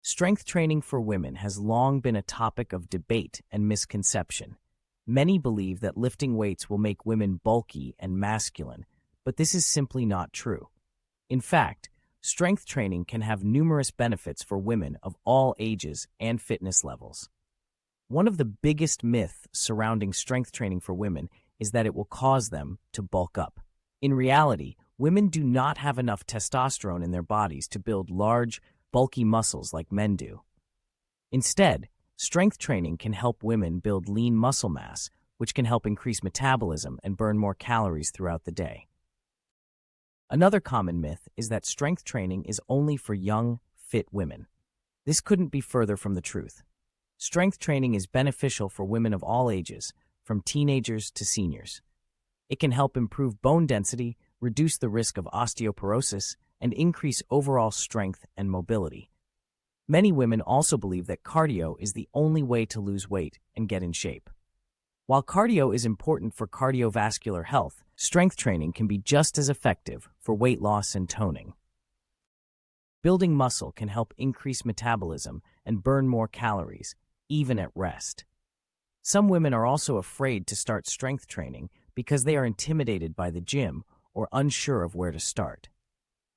Strength training for women has long been a topic of debate and misconception. Many believe that lifting weights will make women bulky and masculine, but this is simply not true. In fact, strength training can have numerous benefits for women of all ages and fitness levels. One of the biggest myths surrounding strength training for women is that it will cause them to bulk up. In reality, women do not have enough testosterone in their bodies to build large, bulky muscles like men do. Instead, strength training can help women build lean muscle mass, which can help increase metabolism and burn more calories throughout the day. Another common myth is that strength training is only for young, fit women. This couldn't be further from the truth. Strength training is beneficial for women of all ages, from teenagers to seniors. It can help improve bone density, reduce the risk of osteoporosis, and increase overall strength and mobility. Many women also believe that cardio is the only way to lose weight and get in shape. While cardio is important for cardiovascular health, strength training can be just as effective for weight loss and toning. Building muscle can help increase metabolism and burn more calories, even at rest. Some women are also afraid to start strength training because they are intimidated by the gym or unsure of where to start.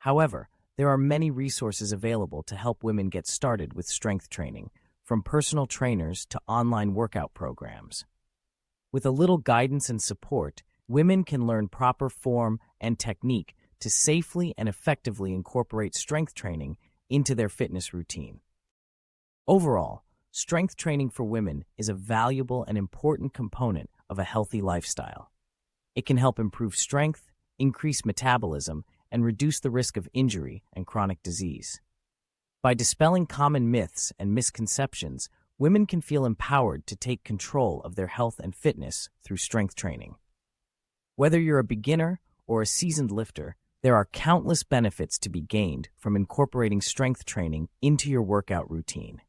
However, there are many resources available to help women get started with strength training, from personal trainers to online workout programs. With a little guidance and support, women can learn proper form and technique to safely and effectively incorporate strength training into their fitness routine. Overall, strength training for women is a valuable and important component of a healthy lifestyle. It can help improve strength, increase metabolism, and reduce the risk of injury and chronic disease. By dispelling common myths and misconceptions, women can feel empowered to take control of their health and fitness through strength training. Whether you're a beginner or a seasoned lifter, there are countless benefits to be gained from incorporating strength training into your workout routine.